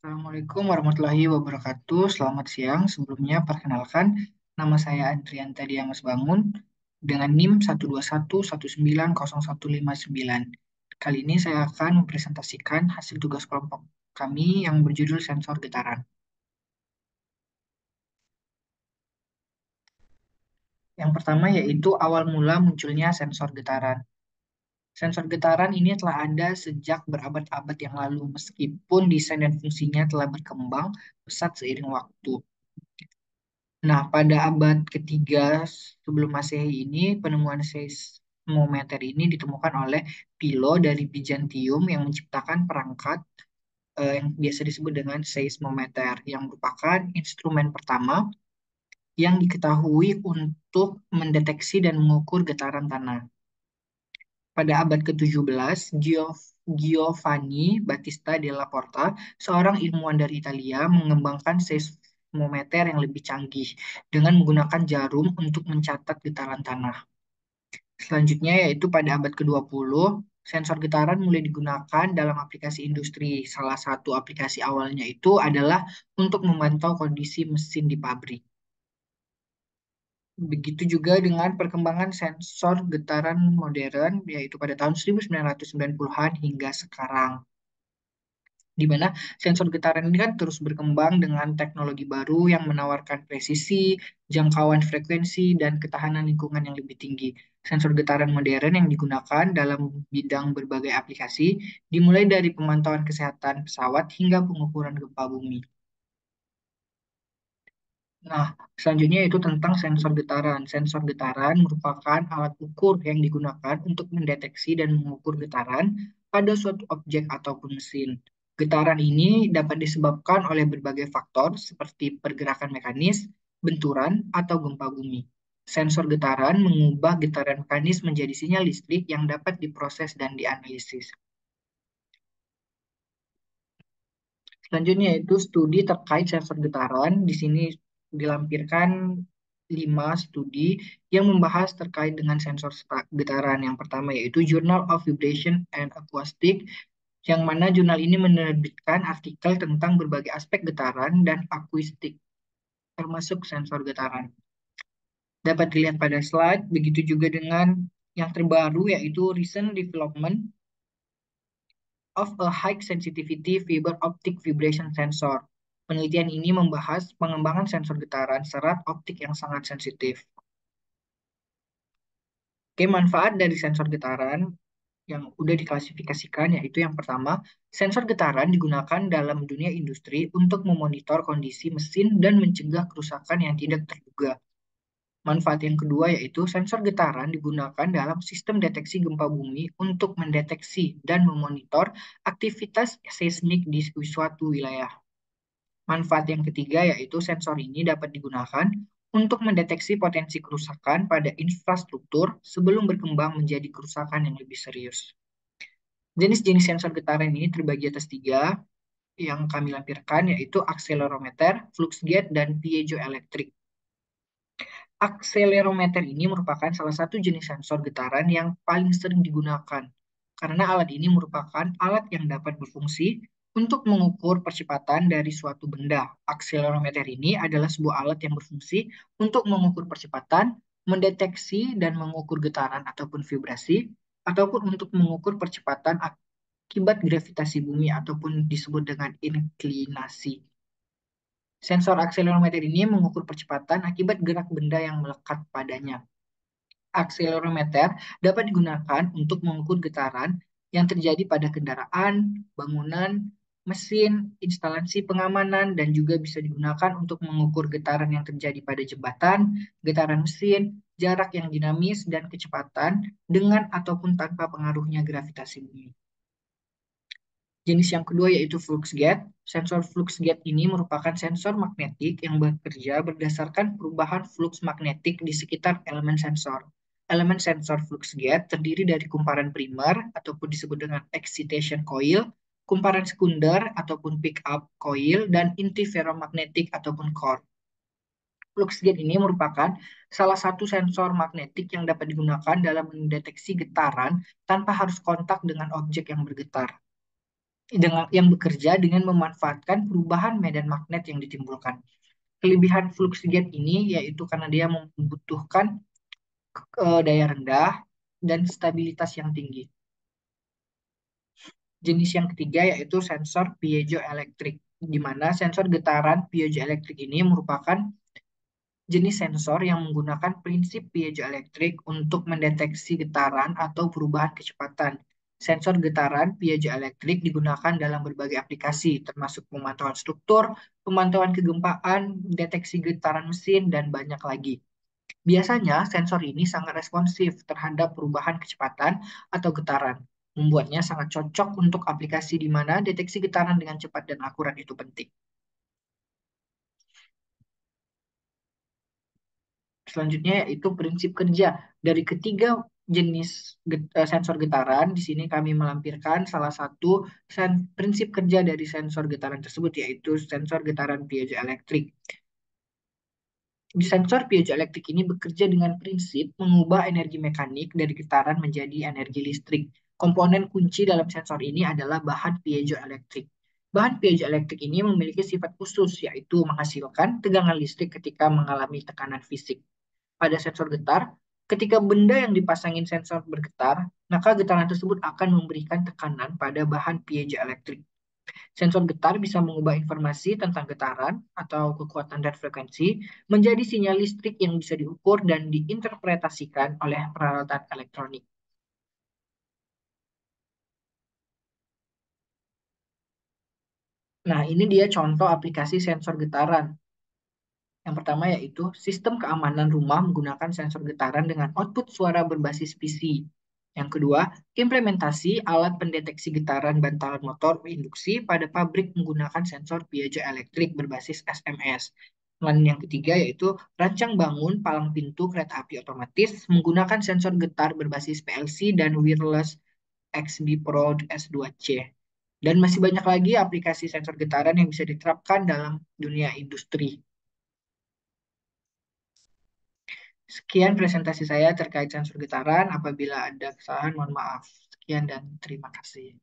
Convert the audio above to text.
Assalamualaikum warahmatullahi wabarakatuh. Selamat siang. Sebelumnya, perkenalkan, nama saya Andrianta Diamas Bangun dengan NIM 121190159. Kali ini saya akan mempresentasikan hasil tugas kelompok kami yang berjudul sensor getaran. Yang pertama yaitu awal mula munculnya sensor getaran. Sensor getaran ini telah ada sejak berabad-abad yang lalu, meskipun desain dan fungsinya telah berkembang pesat seiring waktu. Nah, pada abad ketiga sebelum Masehi ini, penemuan seismometer ini ditemukan oleh Philo dari Bizantium yang menciptakan perangkat yang biasa disebut dengan seismometer, yang merupakan instrumen pertama yang diketahui untuk mendeteksi dan mengukur getaran tanah. Pada abad ke-17, Giovanni Battista della Porta, seorang ilmuwan dari Italia, mengembangkan seismometer yang lebih canggih dengan menggunakan jarum untuk mencatat getaran tanah. Selanjutnya yaitu pada abad ke-20, sensor getaran mulai digunakan dalam aplikasi industri. Salah satu aplikasi awalnya itu adalah untuk memantau kondisi mesin di pabrik. Begitu juga dengan perkembangan sensor getaran modern, yaitu pada tahun 1990-an hingga sekarang. Di mana sensor getaran ini kan terus berkembang dengan teknologi baru yang menawarkan presisi, jangkauan frekuensi, dan ketahanan lingkungan yang lebih tinggi. Sensor getaran modern yang digunakan dalam bidang berbagai aplikasi, dimulai dari pemantauan kesehatan pesawat hingga pengukuran gempa bumi. Nah, selanjutnya itu tentang sensor getaran. Sensor getaran merupakan alat ukur yang digunakan untuk mendeteksi dan mengukur getaran pada suatu objek ataupun mesin. Getaran ini dapat disebabkan oleh berbagai faktor seperti pergerakan mekanis, benturan, atau gempa bumi. Sensor getaran mengubah getaran mekanis menjadi sinyal listrik yang dapat diproses dan dianalisis. Selanjutnya itu studi terkait sensor getaran. Di sini dilampirkan 5 studi yang membahas terkait dengan sensor getaran. Yang pertama yaitu Journal of Vibration and Acoustic, yang mana jurnal ini menerbitkan artikel tentang berbagai aspek getaran dan akustik, termasuk sensor getaran. Dapat dilihat pada slide, begitu juga dengan yang terbaru yaitu Recent Development of a High Sensitivity Fiber Optic Vibration Sensor. Penelitian ini membahas pengembangan sensor getaran serat optik yang sangat sensitif. Oke, manfaat dari sensor getaran yang udah diklasifikasikan yaitu yang pertama, sensor getaran digunakan dalam dunia industri untuk memonitor kondisi mesin dan mencegah kerusakan yang tidak terduga. Manfaat yang kedua yaitu sensor getaran digunakan dalam sistem deteksi gempa bumi untuk mendeteksi dan memonitor aktivitas seismik di suatu wilayah. Manfaat yang ketiga yaitu sensor ini dapat digunakan untuk mendeteksi potensi kerusakan pada infrastruktur sebelum berkembang menjadi kerusakan yang lebih serius. Jenis-jenis sensor getaran ini terbagi atas 3 yang kami lampirkan yaitu akselerometer, flux gauge, dan piezoelektrik. Akselerometer ini merupakan salah satu jenis sensor getaran yang paling sering digunakan karena alat ini merupakan alat yang dapat berfungsi untuk mengukur percepatan dari suatu benda. Akselerometer ini adalah sebuah alat yang berfungsi untuk mengukur percepatan, mendeteksi dan mengukur getaran ataupun vibrasi, ataupun untuk mengukur percepatan akibat gravitasi bumi ataupun disebut dengan inklinasi. Sensor akselerometer ini mengukur percepatan akibat gerak benda yang melekat padanya. Akselerometer dapat digunakan untuk mengukur getaran yang terjadi pada kendaraan, bangunan, mesin, instalasi pengamanan, dan juga bisa digunakan untuk mengukur getaran yang terjadi pada jembatan, getaran mesin, jarak yang dinamis, dan kecepatan dengan ataupun tanpa pengaruhnya gravitasi bumi. Jenis yang kedua yaitu flux gate. Sensor flux gate ini merupakan sensor magnetik yang bekerja berdasarkan perubahan flux magnetik di sekitar elemen sensor. Elemen sensor flux gate terdiri dari kumparan primer ataupun disebut dengan excitation coil, kumparan sekunder ataupun pick-up coil, dan inti ferromagnetik ataupun core. Flux gate ini merupakan salah satu sensor magnetik yang dapat digunakan dalam mendeteksi getaran tanpa harus kontak dengan objek yang bergetar. yang bekerja dengan memanfaatkan perubahan medan magnet yang ditimbulkan. Kelebihan fluoksgen ini yaitu karena dia membutuhkan daya rendah dan stabilitas yang tinggi. Jenis yang ketiga yaitu sensor piezoelektrik, di mana sensor getaran piezoelektrik ini merupakan jenis sensor yang menggunakan prinsip piezoelektrik untuk mendeteksi getaran atau perubahan kecepatan. Sensor getaran piezoelektrik digunakan dalam berbagai aplikasi, termasuk pemantauan struktur, pemantauan kegempaan, deteksi getaran mesin, dan banyak lagi. Biasanya, sensor ini sangat responsif terhadap perubahan kecepatan atau getaran, membuatnya sangat cocok untuk aplikasi di mana deteksi getaran dengan cepat dan akurat itu penting. Selanjutnya yaitu prinsip kerja dari ketiga jenis sensor getaran. Di sini kami melampirkan salah satu prinsip kerja dari sensor getaran tersebut yaitu sensor getaran piezoelektrik. Sensor piezoelektrik ini bekerja dengan prinsip mengubah energi mekanik dari getaran menjadi energi listrik. Komponen kunci dalam sensor ini adalah bahan piezoelektrik. Bahan piezoelektrik ini memiliki sifat khusus, yaitu menghasilkan tegangan listrik ketika mengalami tekanan fisik. Pada sensor getar, ketika benda yang dipasangin sensor bergetar, maka getaran tersebut akan memberikan tekanan pada bahan piezoelektrik. Sensor getar bisa mengubah informasi tentang getaran atau kekuatan dan frekuensi menjadi sinyal listrik yang bisa diukur dan diinterpretasikan oleh peralatan elektronik. Nah, ini dia contoh aplikasi sensor getaran. Yang pertama yaitu sistem keamanan rumah menggunakan sensor getaran dengan output suara berbasis PC. Yang kedua, implementasi alat pendeteksi getaran bantalan motor induksi pada pabrik menggunakan sensor piezoelektrik berbasis SMS. Dan yang ketiga yaitu rancang bangun palang pintu kereta api otomatis menggunakan sensor getar berbasis PLC dan wireless XB Pro S2C. Dan masih banyak lagi aplikasi sensor getaran yang bisa diterapkan dalam dunia industri. Sekian presentasi saya terkait sensor getaran. Apabila ada kesalahan, mohon maaf. Sekian dan terima kasih.